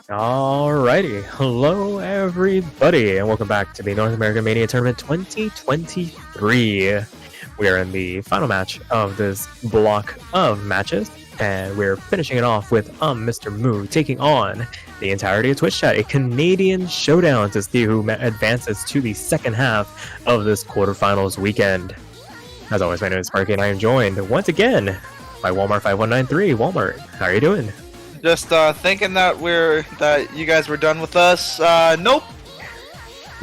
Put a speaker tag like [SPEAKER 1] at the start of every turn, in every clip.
[SPEAKER 1] Alrighty, hello everybody, and welcome back to the North American Mania Tournament 2023. We are in the final match of this block of matches, and we're finishing it off with UmmmMrMoo taking on the entirety of Twitch Chat, a Canadian showdown to see who advances to the second half of this quarterfinals weekend. As always, my name is Sparky, and I am joined once again by Walmart5193. Walmart, how are you doing?
[SPEAKER 2] Just thinking that you guys were done with us. Nope.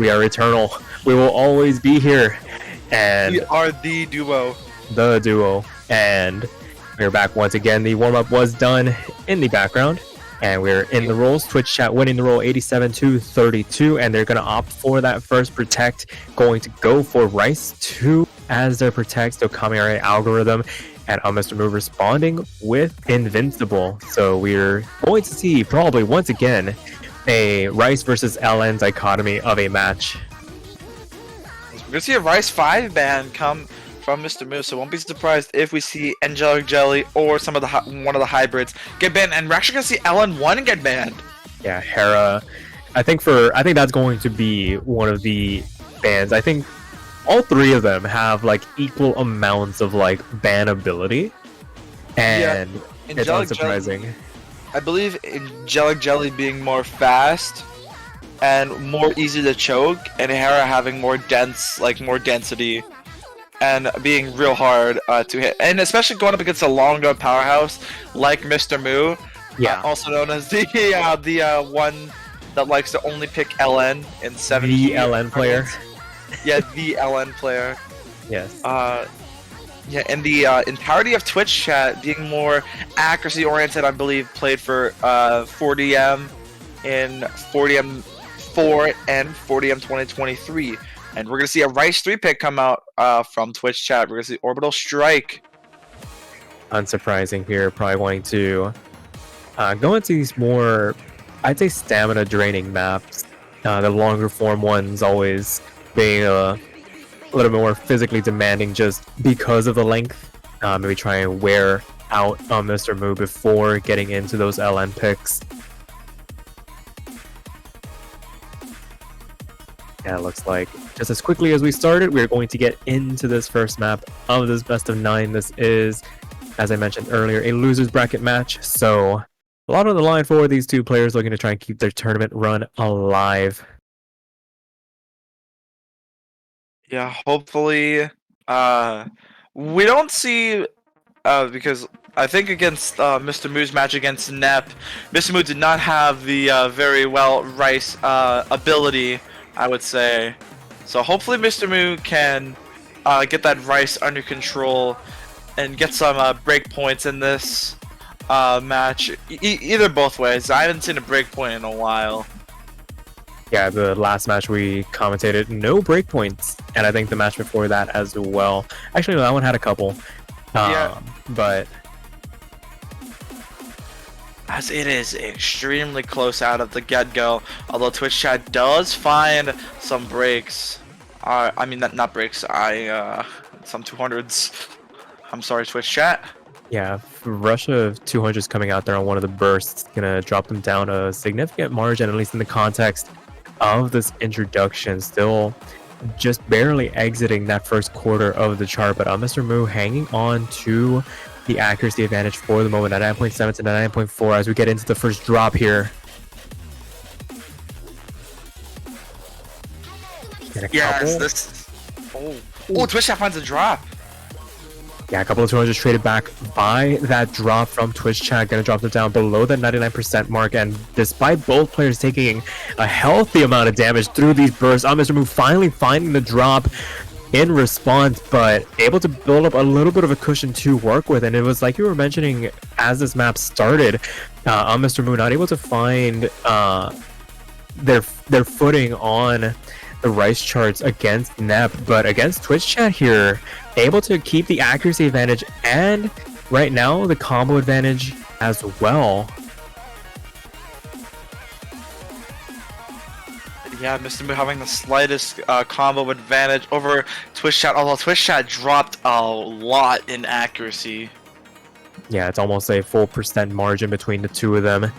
[SPEAKER 1] We are eternal. We will always be here. And
[SPEAKER 2] We are the duo.
[SPEAKER 1] the duo. And we're back once again. The warm-up was done in the background. And we're in the rolls. Twitch chat winning the roll 87-32. And they're going to opt for that first protect. Going to go for Rice 2 as their protect. So Kamiare algorithm. And UmmmMrMoo responding with Invincible. So we're going to see probably once again a Rice versus LN dichotomy of a match.
[SPEAKER 2] We're gonna see a Rice 5 ban come from MrMoo, so won't be surprised if we see Angelic Jelly or some of the one of the hybrids get banned, and we're actually gonna see LN1 get banned.
[SPEAKER 1] Yeah, Hera. I think that's going to be one of the bans. I think all three of them have like equal amounts of like ban ability, and it's unsurprising.
[SPEAKER 2] Jelly, I believe Angelic Jelly being more fast and more easy to choke, and Hera having more density and being real hard to hit, and especially going up against a long gun powerhouse like MrMoo, also known as the one that likes to only pick LN in 70.
[SPEAKER 1] The LN player.
[SPEAKER 2] Yeah, the LN player.
[SPEAKER 1] Yes.
[SPEAKER 2] Yeah, and the entirety of Twitch chat being more accuracy oriented, I believe, played for 40M in 40M4 and 40M 2023. And we're gonna see a Rice 3 pick come out from Twitch chat. We're gonna see Orbital Strike.
[SPEAKER 1] Unsurprising here, probably wanting to go into these more, I'd say, stamina draining maps. The longer form ones always being a little bit more physically demanding just because of the length. Maybe try and wear out UmmmMrMoo before getting into those LN picks. Yeah, it looks like just as quickly as we started, we're going to get into this first map of this best of 9. This is, as I mentioned earlier, a loser's bracket match. So a lot on the line for these two players looking to try and keep their tournament run alive.
[SPEAKER 2] Yeah, hopefully, we don't see, because I think against MrMoo's match against Nep, MrMoo did not have the very well Rice ability, I would say. So hopefully MrMoo can get that Rice under control and get some breakpoints in this match. Either both ways. I haven't seen a breakpoint in a while.
[SPEAKER 1] Yeah, the last match we commentated, no breakpoints, and I think the match before that as well. Actually, no, that one had a couple.
[SPEAKER 2] Yeah.
[SPEAKER 1] But
[SPEAKER 2] as it is extremely close out of the get-go, although Twitch chat does find some breaks. I mean, not breaks. Some 200s. I'm sorry, Twitch chat.
[SPEAKER 1] yeah, Russia of 200s coming out there on one of the bursts, gonna drop them down a significant margin, at least in the context of this introduction. Still just barely exiting that first quarter of the chart, but UmmmMrMoo hanging on to the accuracy advantage for the moment at 9.7 to 9.4 as we get into the first drop here.
[SPEAKER 2] Yes, this. Oh, Twitch chat finds a drop.
[SPEAKER 1] Yeah, a couple of 200s traded back by that drop from Twitch chat. Gonna drop them down below the 99% mark, and despite both players taking a healthy amount of damage through these bursts, UmmmMrMoo finally finding the drop in response, but able to build up a little bit of a cushion to work with. And it was like you were mentioning as this map started, UmmmMrMoo not able to find their footing on the Rice charts against Nep, but against Twitch chat here, able to keep the accuracy advantage and right now the combo advantage as well.
[SPEAKER 2] Yeah, MrMoo having the slightest combo advantage over Twitch chat, although Twitch chat dropped a lot in accuracy.
[SPEAKER 1] Yeah, it's almost a full percent margin between the two of them.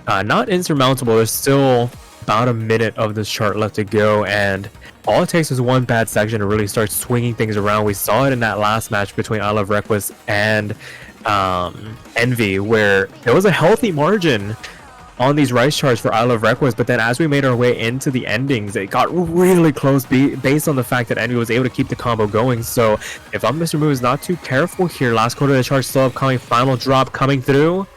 [SPEAKER 1] not insurmountable. There's still about a minute of this chart left to go, and all it takes is one bad section to really start swinging things around. We saw it in that last match between I Love Requus and Envy, where there was a healthy margin on these rice charts for I Love Requus, but then as we made our way into the endings, it got really close based on the fact that Envy was able to keep the combo going. So if UmmmRMoo is not too careful here, last quarter of the chart still upcoming, final drop coming through.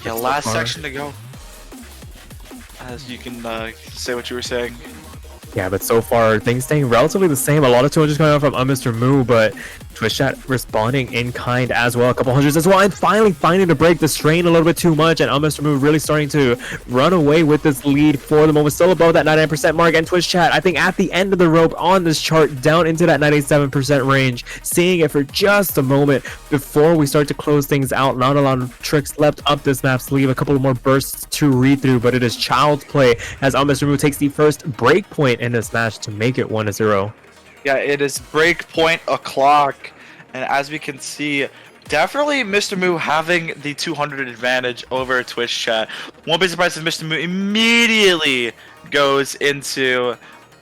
[SPEAKER 2] Yeah, last section to go. As you can say what you were saying.
[SPEAKER 1] Yeah, but so far things staying relatively the same. A lot of 200s coming out from UmmmRMoo, but Twitch chat responding in kind as well. A couple hundreds as well, and finally finding to break the strain a little bit too much, and UmmmRMoo really starting to run away with this lead for the moment. Still above that 99% mark, and Twitch chat, I think at the end of the rope on this chart, down into that 97% range, seeing it for just a moment before we start to close things out. Not a lot of tricks left up this map's sleeve. A couple more bursts to read through, but it is child's play as UmmmRMoo takes the first break point in this match to make it 1-0.
[SPEAKER 2] Yeah, it is breakpoint o'clock, and as we can see, definitely MrMoo having the 200 advantage over Twitch chat. Won't be surprised if MrMoo immediately goes into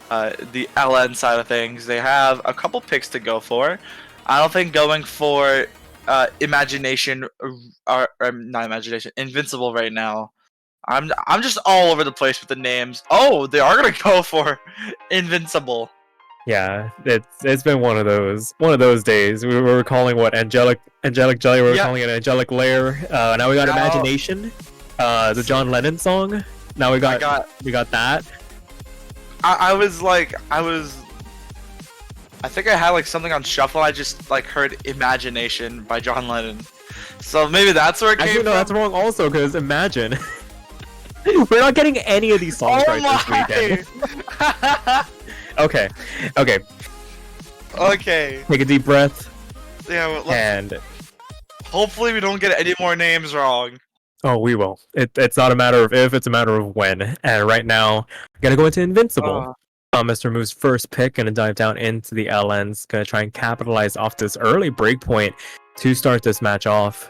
[SPEAKER 2] the LN side of things. They have a couple picks to go for. I don't think going for Imagination or not Imagination, Invincible right now. I'm just all over the place with the names. Oh, they are gonna go for Invincible.
[SPEAKER 1] Yeah, it's been one of those days. We were calling what angelic jelly. We were calling it angelic layer. Now we got Imagination, the John Lennon song. Now we got that.
[SPEAKER 2] I think I had like something on shuffle. I just like heard Imagination by John Lennon. So maybe that's where it came from.
[SPEAKER 1] No, that's wrong also, because Imagine. We're not getting any of these songs this weekend. Okay. Take a deep breath.
[SPEAKER 2] Yeah, well,
[SPEAKER 1] and
[SPEAKER 2] hopefully we don't get any more names wrong.
[SPEAKER 1] Oh, we will. It's not a matter of if, it's a matter of when. And right now, we're gonna go into Invincible. MrMoo's first pick, gonna dive down into the LNs, gonna try and capitalize off this early breakpoint to start this match off.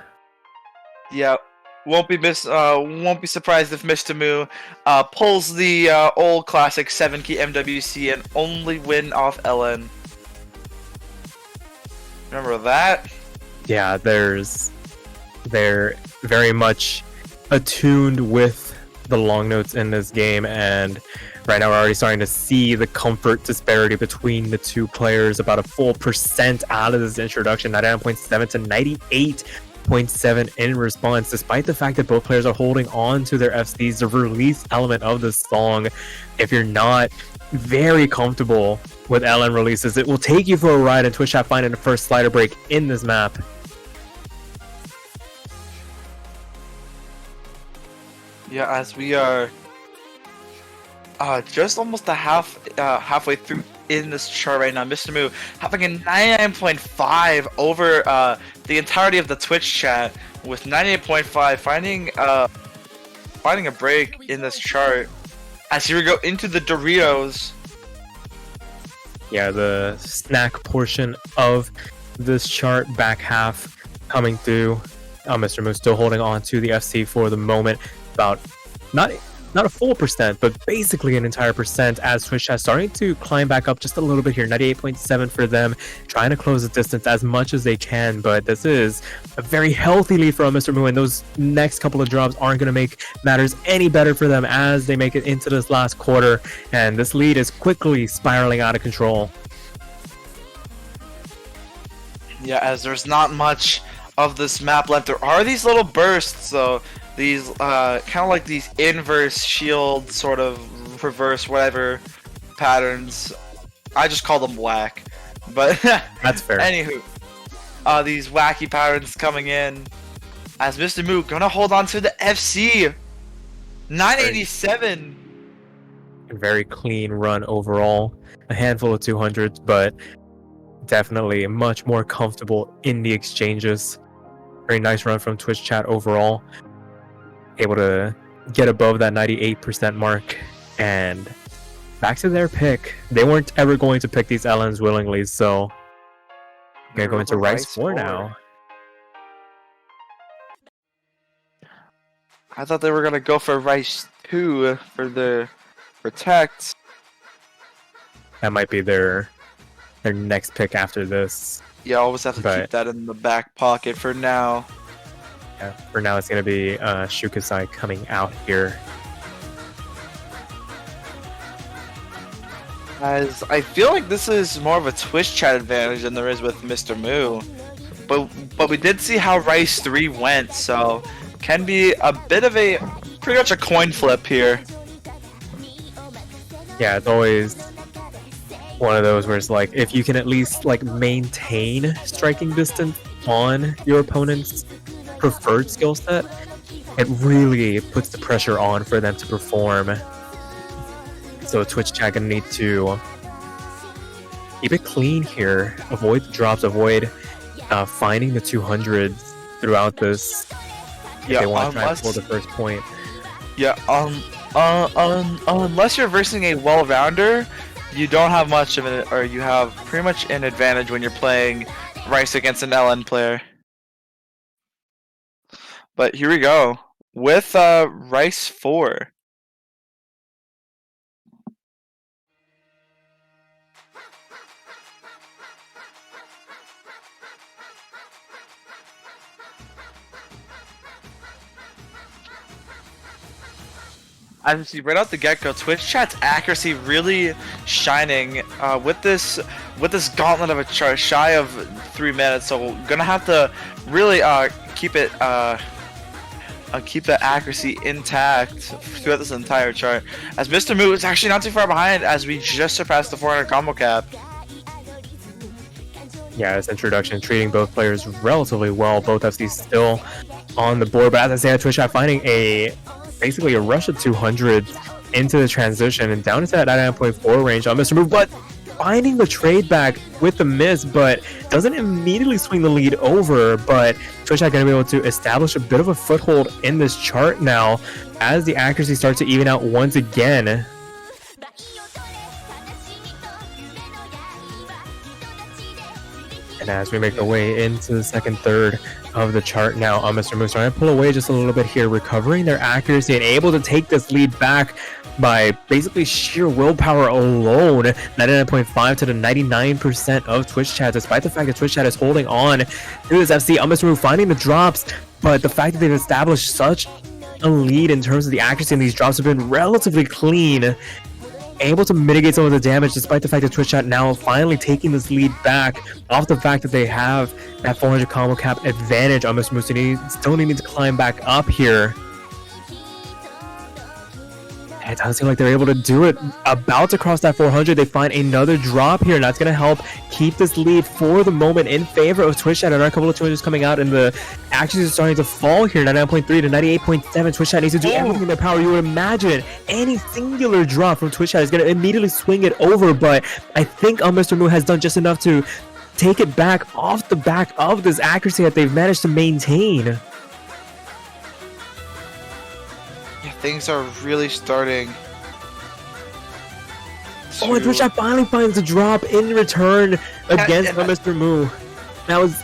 [SPEAKER 2] Yeah. Won't be surprised if MrMoo pulls the old classic 7-key MWC and only win off LN. Remember that? Yeah,
[SPEAKER 1] they're very much attuned with the long notes in this game, and right now we're already starting to see the comfort disparity between the two players. About a full % out of this introduction, 99.7 to 98.7 in response, despite the fact that both players are holding on to their FCs. The release element of this song, if you're not very comfortable with LN releases, it will take you for a ride, and Twitch chat finding the first slider break in this map.
[SPEAKER 2] Yeah, as we are just almost halfway through in this chart right now, MrMoo having a 99.5 over the entirety of the Twitch chat, with 98.5 finding a break in this chart. As here we go into the Doritos.
[SPEAKER 1] Yeah, the snack portion of this chart, back half coming through. MrMoo still holding on to the FC for the moment. About not a full %, but basically an entire %, as Twitch chat starting to climb back up just a little bit here. 98.7 for them, trying to close the distance as much as they can, but this is a very healthy lead for MrMoo, and those next couple of drops aren't going to make matters any better for them as they make it into this last quarter, and this lead is quickly spiraling out of control.
[SPEAKER 2] Yeah, as there's not much of this map left. There are these little bursts, so these kind of like these inverse shield, sort of reverse whatever patterns. I just call them whack, but
[SPEAKER 1] that's fair.
[SPEAKER 2] Anywho, these wacky patterns coming in as MrMoo gonna hold on to the FC. 987.
[SPEAKER 1] Very clean run overall. A handful of 200s, but definitely much more comfortable in the exchanges. Very nice run from Twitch chat overall. Able to get above that 98% mark, and back to their pick. They weren't ever going to pick these LNs willingly, so Gonna go into Rice 4
[SPEAKER 2] 4.
[SPEAKER 1] now.
[SPEAKER 2] I thought they were gonna go for Rice 2 for the protect.
[SPEAKER 1] That might be their next pick after this.
[SPEAKER 2] You always have to
[SPEAKER 1] But
[SPEAKER 2] keep that in the back pocket for now.
[SPEAKER 1] yeah, for now, it's gonna be Shukasai coming out here.
[SPEAKER 2] As I feel like this is more of a Twitch chat advantage than there is with MrMrMoo. But we did see how Rice 3 went, so can be a bit of a pretty much a coin flip here.
[SPEAKER 1] Yeah, it's always one of those where it's like, if you can at least like maintain striking distance on your opponent's preferred skill set, it really puts the pressure on for them to perform. So Twitch chat gonna need to keep it clean here, avoid the drops, avoid finding the 200s throughout this if they want to try and pull the first point.
[SPEAKER 2] Yeah, unless you're versing a well-rounder, you don't have much of it, or you have pretty much an advantage when you're playing Rice against an LN player. But here we go with Rice 4. As you see right out the get-go, Twitch chat's accuracy really shining with this gauntlet of a chart shy of 3 minutes. So gonna have to really keep the accuracy intact throughout this entire chart. As MrMrMoo is actually not too far behind, as we just surpassed the 400 combo cap.
[SPEAKER 1] Yeah, this introduction treating both players relatively well. Both FCs still on the board, but as I say, Twitch chat finding basically a rush of 200 into the transition and down into that 99.4 range on MrMrMoo, but finding the trade back with the miss, but doesn't immediately swing the lead over. But Twitch chat gonna be able to establish a bit of a foothold in this chart now as the accuracy starts to even out once again. And as we make our way into the second third of the chart now, MrMrMoo trying to pull away just a little bit here, recovering their accuracy and able to take this lead back by basically sheer willpower alone. 99.5 to the 99% of Twitch chat, despite the fact that Twitch chat is holding on to this FC. MrMrMoo finding the drops, but the fact that they've established such a lead in terms of the accuracy in these drops have been relatively clean, able to mitigate some of the damage despite the fact that Twitch chat now finally taking this lead back off the fact that they have that 400 combo cap advantage on MrMrMoo. So still needing to climb back up here. And it doesn't seem like they're able to do it. About to cross that 400, they find another drop here, and that's going to help keep this lead for the moment in favor of Twitch chat. Another couple of 200s coming out, and the actions are starting to fall here. 99.3 to 98.7. Twitch chat needs to do everything in their power. You would imagine any singular drop from Twitch chat is going to immediately swing it over, but I think MrMrMoo has done just enough to take it back off the back of this accuracy that they've managed to maintain.
[SPEAKER 2] Things are really starting.
[SPEAKER 1] Oh, and Twitch chat finally finds a drop in return against MrMrMoo. That was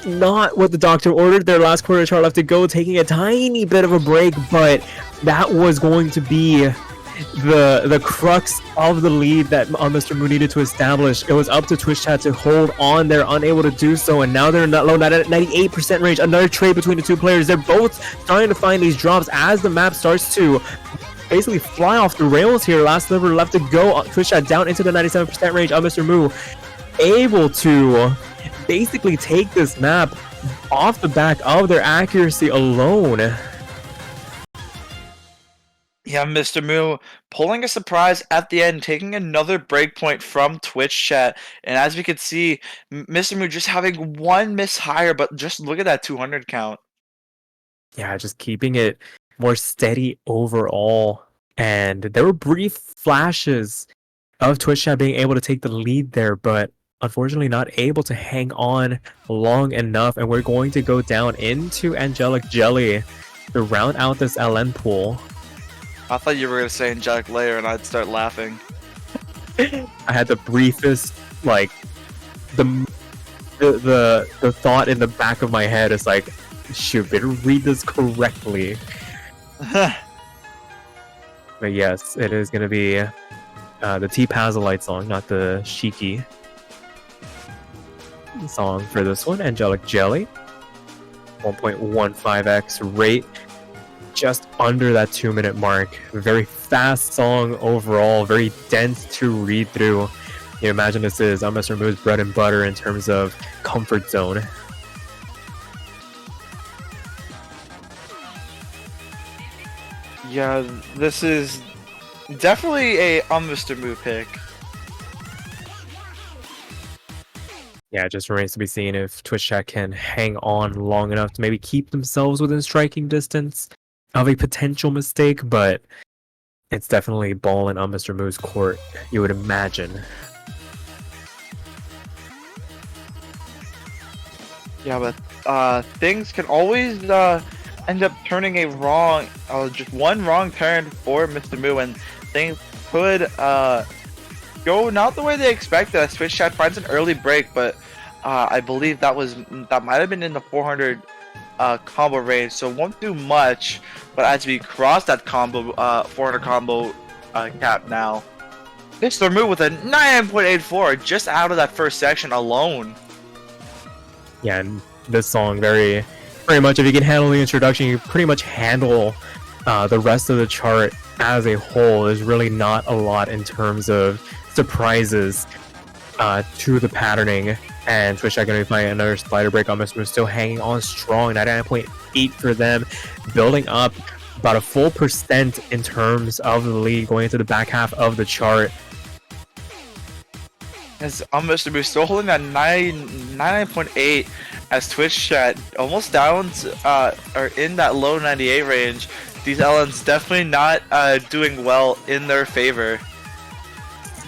[SPEAKER 1] not what the doctor ordered. Their last quarter chart left to go, taking a tiny bit of a break, but that was going to be the crux of the lead that MrMrMoo needed to establish. It was up to Twitch chat to hold on. They're unable to do so, and now they're in that low 98% range. Another trade between the two players. They're both starting to find these drops as the map starts to basically fly off the rails here. Last sliver left to go. Twitch chat down into the 97% range. MrMrMoo able to basically take this map off the back of their accuracy alone.
[SPEAKER 2] Yeah, MrMrMoo pulling a surprise at the end, taking another breakpoint from Twitch chat. And as we could see, MrMrMoo just having one miss higher, but just look at that 200 count.
[SPEAKER 1] Yeah, just keeping it more steady overall. And there were brief flashes of Twitch chat being able to take the lead there, but unfortunately not able to hang on long enough. And we're going to go down into Angelic Jelly to round out this LN pool.
[SPEAKER 2] I thought you were going to say Angelic Layer and I'd start laughing.
[SPEAKER 1] I had the briefest, like, the the thought in the back of my head is like, shoot, better read this correctly. But yes, it is gonna be the T-Pazolite song, not the Shiki song for this one. Angelic Jelly, 1.15x rate, just under that 2-minute mark. Very fast song overall, very dense to read through. You imagine this is UmmmMrMoo's bread and butter in terms of comfort zone.
[SPEAKER 2] Yeah, this is definitely a UmmmMrMoo pick.
[SPEAKER 1] Yeah, it just remains to be seen if Twitch chat can hang on long enough to maybe keep themselves within striking distance of a potential mistake, but it's definitely ball in UmmmMrMoo's court, you would imagine.
[SPEAKER 2] Yeah, but things can always end up turning a wrong, just one wrong turn for Mr. Moo, and things could go not the way they expected as Twitch chat finds an early break, but I believe that might have been in the 400 combo range, so won't do much. But as we cross that combo 400 combo cap now, Mr. Moo with a 9.84 just out of that first section alone.
[SPEAKER 1] Yeah, and this song very much, if you can handle the introduction, you pretty much handle the rest of the chart as a whole. There's really not a lot in terms of surprises to the patterning, and Twitch chat going to be finding another slider break. UmmmMrMoo still hanging on strong, 99.8 for them, building up about a full percent in terms of the lead going into the back half of the chart.
[SPEAKER 2] As UmmmMrMoo still holding that 99.8 as Twitch chat almost down or in that low 98 range. These LNs definitely not doing well in their favor.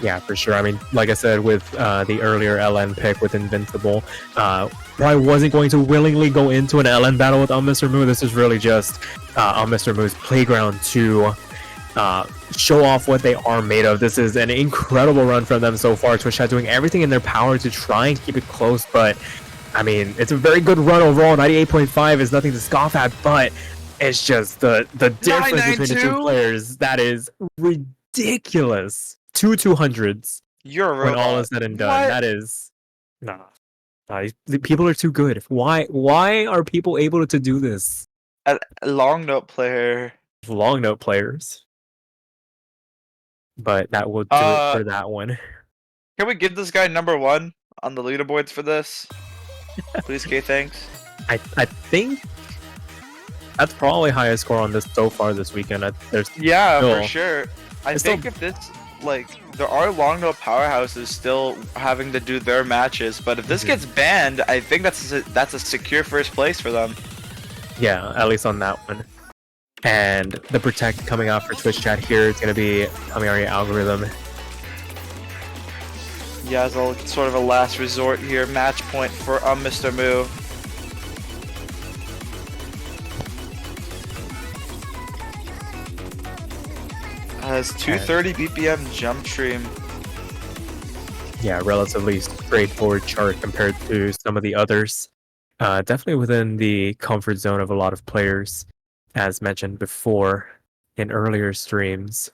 [SPEAKER 1] Yeah, for sure. I mean, like I said, with the earlier LN pick with Invincible, probably wasn't going to willingly go into an LN battle with UmmmMrMoo. This is really just UmmmMrMoo's playground to show off what they are made of. This is an incredible run from them so far. Twitch chat doing everything in their power to try and keep it close, but I mean, it's a very good run overall. 98.5 is nothing to scoff at, but it's just the difference between the two players that is ridiculous. Two 200s.
[SPEAKER 2] You're a robot.
[SPEAKER 1] When all is said and done,
[SPEAKER 2] What?
[SPEAKER 1] that is the people are too good. Why are people able to do this?
[SPEAKER 2] A long note player.
[SPEAKER 1] Long note players. But that will do it for that one.
[SPEAKER 2] Can we give this guy #1 on the leaderboards for this? Please, K, thanks.
[SPEAKER 1] I think that's probably highest score on this so far this weekend. There's
[SPEAKER 2] for sure. I think if this, like, there are long note powerhouses still having to do their matches, but if this gets banned, I think that's a secure first place for them.
[SPEAKER 1] Yeah, at least on that one. And the protect coming out for Twitch chat here is going to be Kamiari algorithm.
[SPEAKER 2] Yeah, as a sort of a last resort here, match point for UmmmMrMoo. Has 230 BPM jump stream.
[SPEAKER 1] Yeah, relatively straightforward chart compared to some of the others. Definitely within the comfort zone of a lot of players, as mentioned before in earlier streams.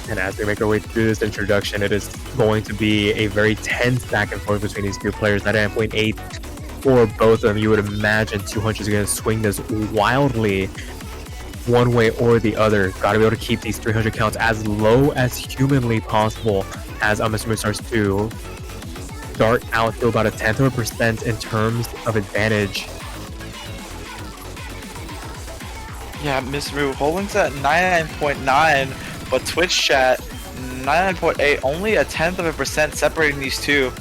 [SPEAKER 1] And as we make our way through this introduction, it is going to be a very tense back and forth between these two players. 99.8 for both of them. You would imagine 200 is going to swing this wildly one way or the other. Got to be able to keep these 300 counts as low as humanly possible as UmmmMrMoo starts to start out to about 0.1% in terms of advantage.
[SPEAKER 2] Yeah, MrMoo holding at 99.9, but Twitch chat 99.8, only 0.1% separating these two.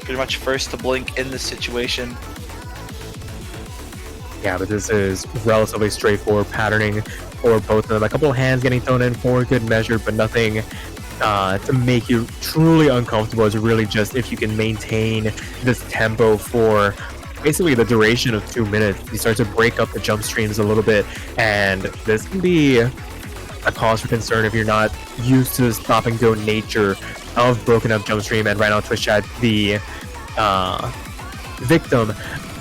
[SPEAKER 2] Pretty much first to blink in this situation.
[SPEAKER 1] Yeah, but this is relatively straightforward patterning for both of them. A couple of hands getting thrown in for good measure, but nothing to make you truly uncomfortable. It's really just if you can maintain this tempo for basically the duration of 2 minutes. You start to break up the jump streams a little bit, and this can be a cause for concern if you're not used to the stop and go nature of broken up jump stream. And right now Twitch chat, the victim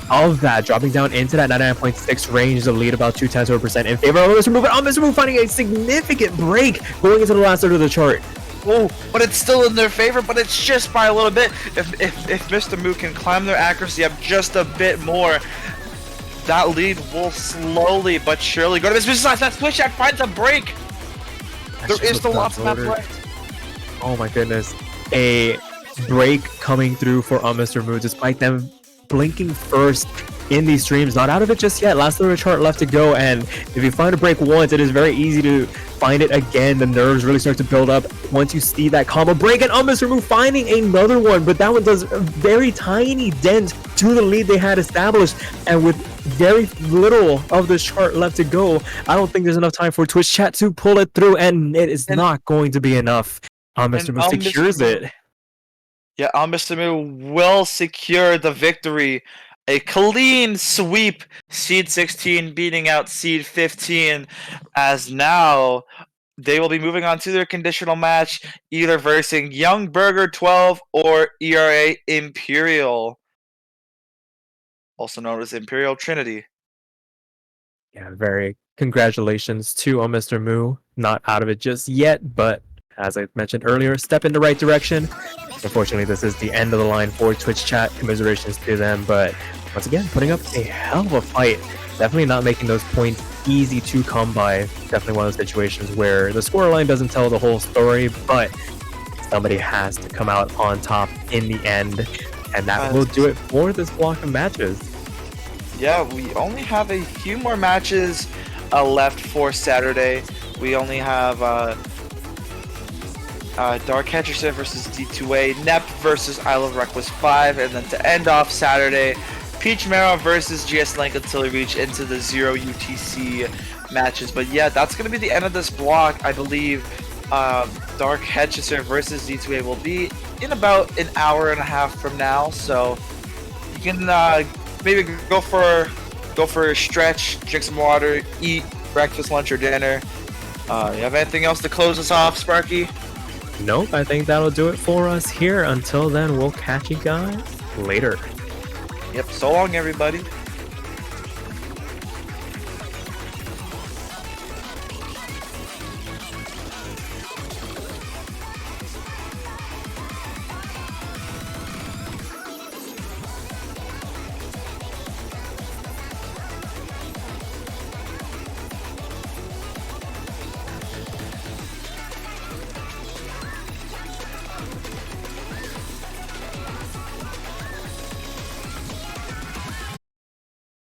[SPEAKER 1] of that, dropping down into that 99.6 range, the lead about 0.2% in favor of UmmmMrMoo. But UmmmMrMoo finding a significant break going into the last third of the chart.
[SPEAKER 2] Oh, but it's still in their favor, but it's just by a little bit. If Mr. Moo can climb their accuracy up just a bit more, that lead will slowly but surely go to Mr. Moo's side. That Twitch chat finds a break. There is still lots of map left.
[SPEAKER 1] Oh my goodness. A break coming through for UmmmMrMoo, despite them blinking first in these streams. Not out of it just yet. Last little chart left to go, and if you find a break once, it is very easy to find it again. The nerves really start to build up once you see that combo break, and UmmmMrMoo finding another one, but that one does a very tiny dent to the lead they had established. And with very little of the chart left to go, I don't think there's enough time for Twitch chat to pull it through, and it is not going to be enough. UmmmMrMoo secures it.
[SPEAKER 2] Yeah, UmmmMrMoo will secure the victory. A clean sweep, Seed 16 beating out Seed 15, as now they will be moving on to their conditional match, either versing Young Burger 12 or ERA Imperial, also known as Imperial Trinity.
[SPEAKER 1] Yeah, very congratulations to UmmmMrMoo. Not out of it just yet, but as I mentioned earlier, step in the right direction. Unfortunately, this is the end of the line for Twitch chat. Commiserations to them, but once again, putting up a hell of a fight. Definitely not making those points easy to come by. Definitely one of those situations where the scoreline doesn't tell the whole story, but somebody has to come out on top in the end, and that will do it for this block of matches.
[SPEAKER 2] Yeah, we only have a few more matches left for Saturday. We only have Dark Hedgerson versus D2A, NEP versus Isle of Reckless 5, and then to end off Saturday, Peach Mara versus GS Link until we reach into the 0 UTC matches. But yeah, that's going to be the end of this block. I believe Dark Hedgerson versus D2A will be in about an hour and a half from now, so you can maybe go for a stretch, drink some water, eat breakfast, lunch, or dinner. You have anything else to close us off, Sparky?
[SPEAKER 1] Nope, I think that'll do it for us here. Until then, we'll catch you guys later.
[SPEAKER 2] Yep, so long everybody.